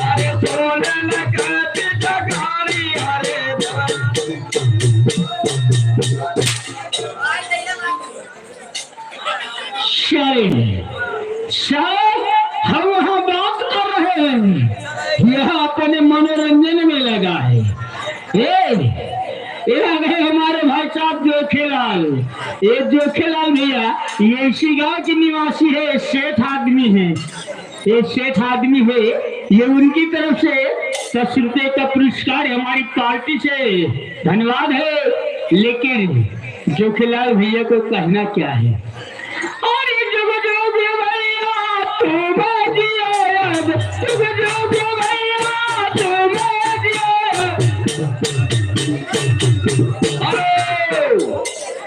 अरे सोने लगाती जगारी हरे हम वहाँ बात कर रहे हैं, यह अपने मनोरंजन में लगा है। ये आ गए हमारे भाई साहब जोखेलाल। ये जोखेलाल भैया ये इसी गांव के निवासी है, ये सेठ आदमी है। ये सेठ आदमी है, ये उनकी तरफ से 10 रुपए का पुरस्कार हमारी पार्टी से धन्यवाद है। लेकिन जोखेलाल भैया को कहना क्या है? अरे जुग जुग भैया तुम्हें दिया, जुग जुग भैया तुम्हें दिया।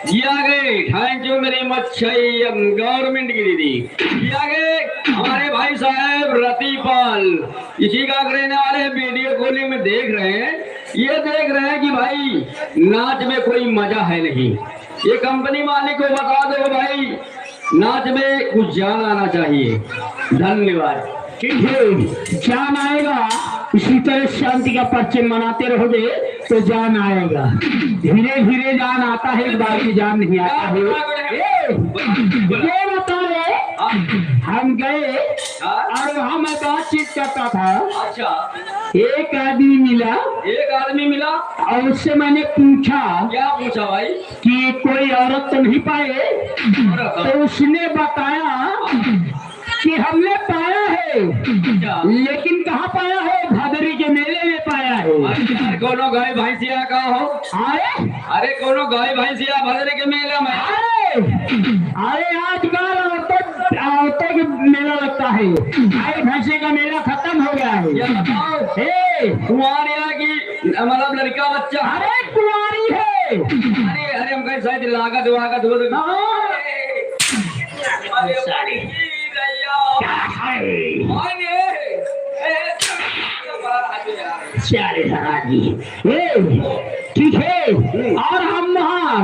ये आ गए, थैंक यू मेरी मच्छई गवर्नमेंट की दीदी। ये आ गए हमारे भाई साहब रतिपाल, इसी का रहने वाले वीडियो कॉलिंग में देख रहे हैं। ये देख रहे हैं कि भाई नाच में कोई मजा है नहीं। ये कंपनी मालिक को बता दो भाई, नाच में कुछ जान आना चाहिए। धन्यवाद। ठीक है, जान आएगा। इसी तरह शांति का परचम मनाते रहोगे तो जान आएगा। धीरे धीरे जान आता है, एक बार की जान नहीं आता है। ये बता रहे, हम गए और वहाँ मैं बातचीत करता था। अच्छा, एक आदमी मिला। एक आदमी मिला और उससे मैंने पूछा, क्या पूछा भाई? कि कोई औरत तो नहीं पाए? तो उसने बताया कि हमने पाया है, लेकिन कहाँ पाया है? भादरी के मेले में पाया है। कोनो गाय भैंसिया का हो? अरे कोनो गाय भैंसिया भादरी के मेले में? अरे आजकल औरतों के मेला लगता है, गाय भैंसे का मेला खत्म हो गया है। कुंवारिया की मतलब लड़का बच्चा? अरे कुंवारी है। अरे अरे हम कहीं शायद लागत वागत हो ठीक है। और हम वहाँ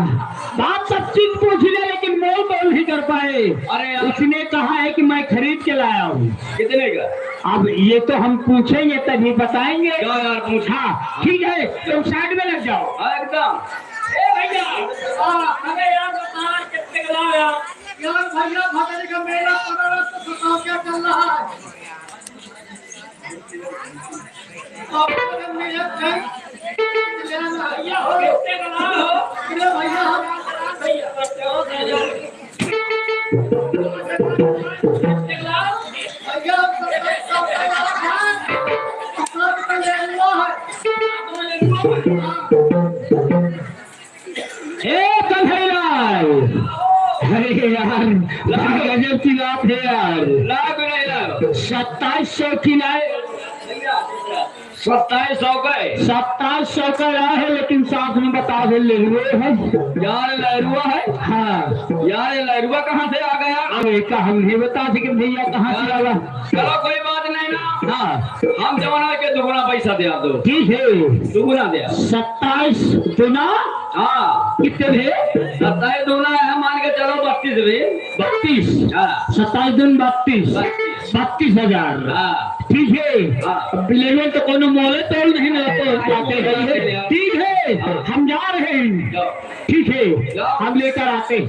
बात सब चीज पूछ लिया, लेकिन मोल तोल नहीं कर पाए। अरे उसने कहा है कि मैं खरीद के लाया हूँ। कितने का? अब ये तो हम पूछेंगे तभी बताएंगे। क्या यार पूछा? ठीक है, तुम साइड में लग जाओ एकदम। भैया हमें यार बता कितने का लाया यार? भैया भादरी का मेला क्या चल रहा है? भैया हो कितने का लाया हो? भैया अरे यार गजब की बात है यार। 2700 की लाए। 2700 का? 2700 का लाया है, लेकिन साथ में बता दे लहरुआ है यार। लहरुआ है? हाँ यार लहरुआ कहाँ से आ गया? अब एक हम नहीं बता सके भैया कहाँ से आया। चलो कोई बात नहीं ना। हाँ, हम जमाना के दुगुना पैसा दिया दो। ठीक है, दुगुना दिया। 27 दुना। हाँ कितने थे? 27 दूना है, मान के चलो 32 रे। 32। 27 दून 32, 32,000। हाँ ठीक है। लेवल तो कोनो मोले तोल नहीं ना तो आते हैं। ठीक है, हम जा रहे हैं। ठीक है, हम लेकर आते हैं।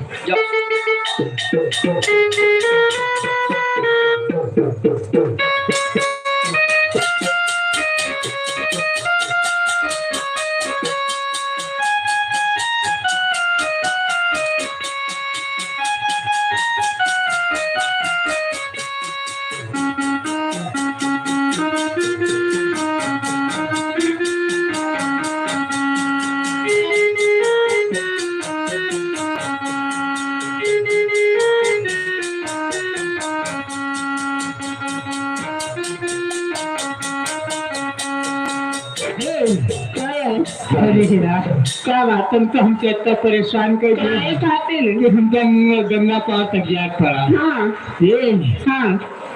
क्या बात, तुमको हम इतना परेशान कर दिए। हम गंगा पार तक जा पड़ा। हाँ ये, हाँ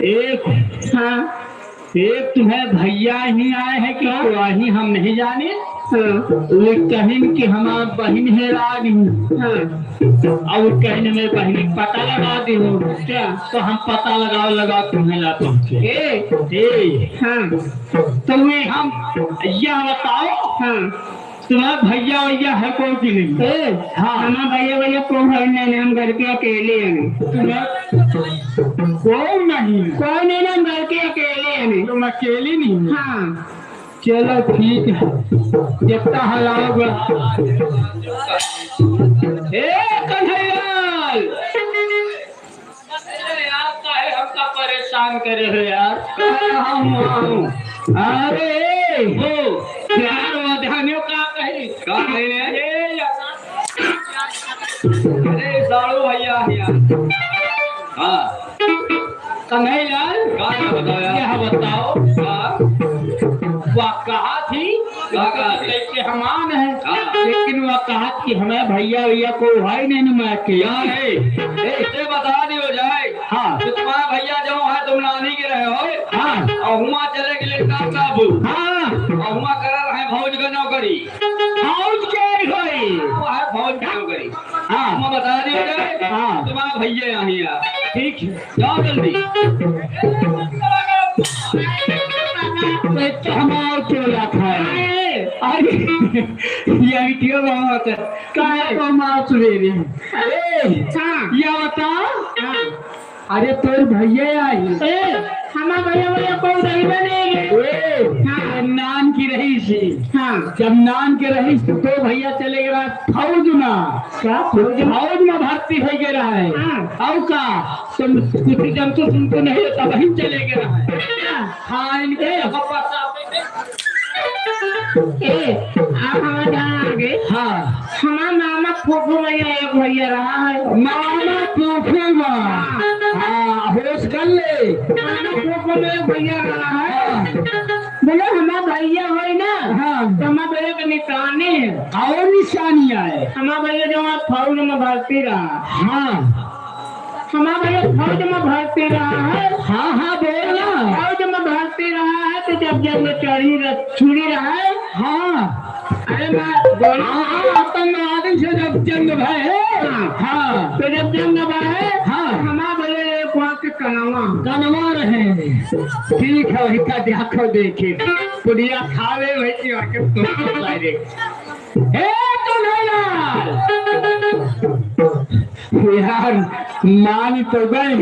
एक, हाँ एक तुम्हें भैया ही आए हैं कि वही हम नहीं जाने। वो कहीं कि हमारा बहन है रानी। और कहने में बहनी पता लगा दी हो क्या, तो हम पता लगा तुम्हें ला पहुंचे। तो वे हम यह बताओ तुम्हारा भैया भैया है को कि नहीं? हाँ हमारा भैया को है नहीं, हम घर के अकेले हैं। कौन नहीं हम घर के अकेले हैं। तुम अकेले नहीं? हाँ चलो ठीक है, जितना हलाओगे। कन्हैयालाल हमका परेशान करे हो यार। अरे हो यार ध्यानियों का कही अरे साड़ू भैया हाँ कन्हैयालाल बताओ यार। क्या बताओ? वह कहा थी कि हमान है, लेकिन वह कहा कि हमें भैया को भाई नहीं मैं किया है। इसे बता दियो जाए। हाँ तुम्हारा भैया जो है तुम नानी के रहे हो। हाँ और हुआ चले के लड़का काबू। हाँ और हुआ कर रहे फौज का नौकरी। फौज के गई वो है फौज की नौकरी। हाँ हम बता दियो जाए। हाँ तुम्हारा भैया यहाँ आ। ठीक है, जाओ जल्दी। हमार क्यों रखा है? अरे यही क्यों बात है? काय को मार सुनेरी? अरे यह बता। अरे तोर भैया आई। हमारा भैया कौन रही बनेगी? नान की रही थी। हाँ जब नान के रही तो भैया चले गया फौज में। क्या फौज में भर्ती हो गया है? और का तुम कुछ जंतु तुमको नहीं तब ही चले गया है। हाँ इनके हाँ हमारा मामा फूफू भैया एक भैया रहा है। मामा फूफू हाँ होश कर ले। मामा फूफू में एक भैया रहा है। बोले हमारा भैया हो ना। हाँ तो हमारा भैया का निशानी है। और निशानी है हमारा भैया जो फौज में भर्ती रहा। हाँ हमारा भैया फौज में भर्ती रहा है। हाँ हाँ बोलना। फौज में भर्ती रहा है तो जब छुरी रहा है। हाँ अरे मैं आतंकवादी से जब जंग भय। हाँ तो जब जंग भय। हाँ हमारा भैया एक वहाँ के कनवा रहे। ठीक है वही का देखो देखे पुड़िया खावे वही यार मान तो गए,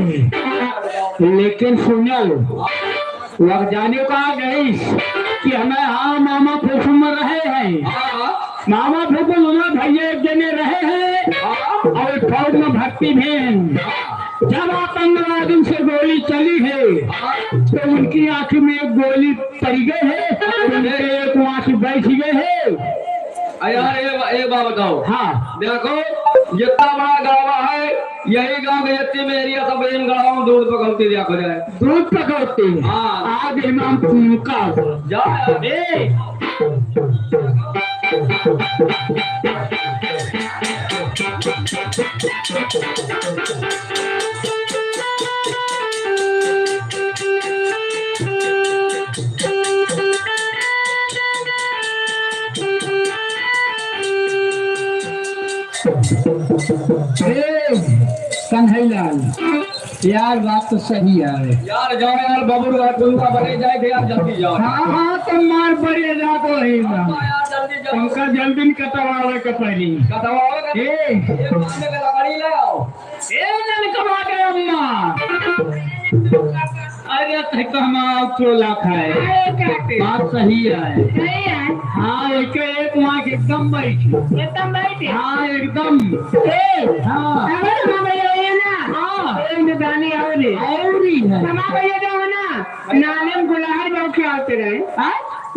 लेकिन सुनल वह जाने को आ गई कि हमें हाँ मामा फूफू में रहे हैं। मामा फूफू दोनों भैया एक जने रहे हैं और फौज में भर्ती में। जब आतंकवादी से गोली चली है तो उनकी आंख में एक गोली पड़ गई है, एक आंख बैठ गए है। यार एक बात बताओ। हाँ देखो जितना बड़ा गाँव है यही गाँव के जितने में एरिया सब इन गाँव दूध पकड़ती दिया कर जाए। दूध पकड़ते हैं। हाँ आज इमाम तुमका जाओ कन्हैयालाल यार बात तो सही है यार। जाओ यार बबुल का बने जाए थे यार, जल्दी जाओ। हाँ हाँ तो मार पड़े जा तो है यार जल्दी जाओ। हमका जल्दी कटवावे के पड़ी। कटवाओगे का लकड़ी ले आओ। कमा के अम्मा। अरे तो हम चोला खाए बात सही है। हाँ एक वहाँ एकदम बैठी। हाँ एकदम हाँ गाने और नाने गुलाहार बहुत खेलते रहे।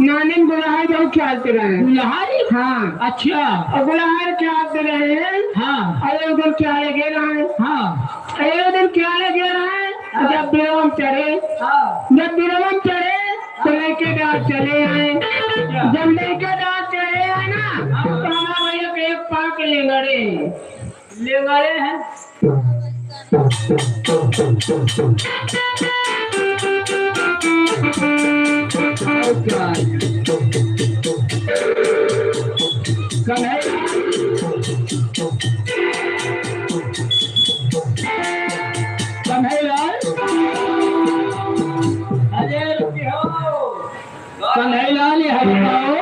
नाने गुलाहार बहुत खेलते रहे। गुलाहारी हाँ अच्छा और गुलाहार खेलते रहे। हाँ अरे उधर क्या लगे रहे। हाँ अरे उधर क्या लगे रहे। जब बिरवम चढ़े। जब बिरवम चढ़े तो लेके डाल चले आए। जब लेके डाल चढ़े आए ना तो हमारा भैया के एक पाक लेंगड़े हैं। कन्हैयालाल, अरे रुकियो। कन्हैयालाल, ये बताओ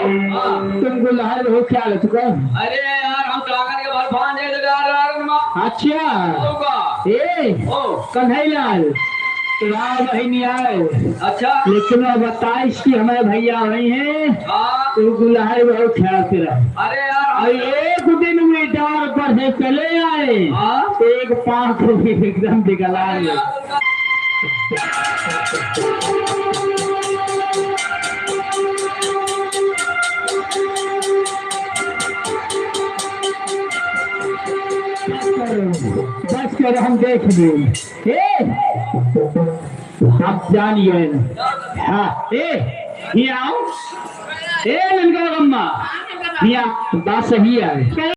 तुम गुलहर बहुत ख्याल है चुका। अरे यार हम ताकत के भर भांजे जगार में अच्छा होगा। ए ओ कन्हैयालाल, तुम्हारा बहनी आए, अच्छा लेकिन वो बताइश कि हमारे भैया वही हैं, हाँ। तो गुलहर बहुत ख्याल से रहा। अरे यार और एक दिन में डार पर से चले आए, हाँ। एक पांख एकदम दिखला गए। बस कर हम देख लें। आप जानिए। हाँ ये आओ, ननका गम्मा, बात सही है।